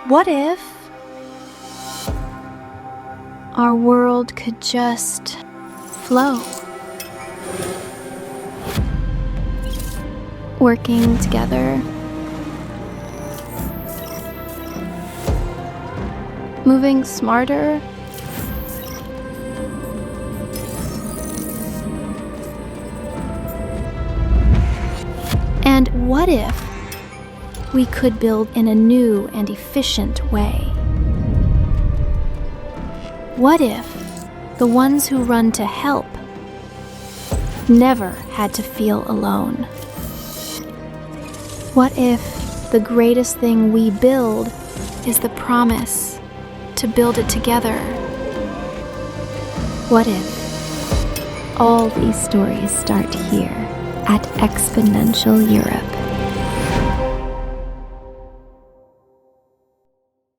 What if our world could just flow? Working together, moving smarter, and what if we could build in a new and efficient way? What if the ones who run to help never had to feel alone? What if the greatest thing we build is the promise to build it together? What if all these stories start here at Exponential Europe?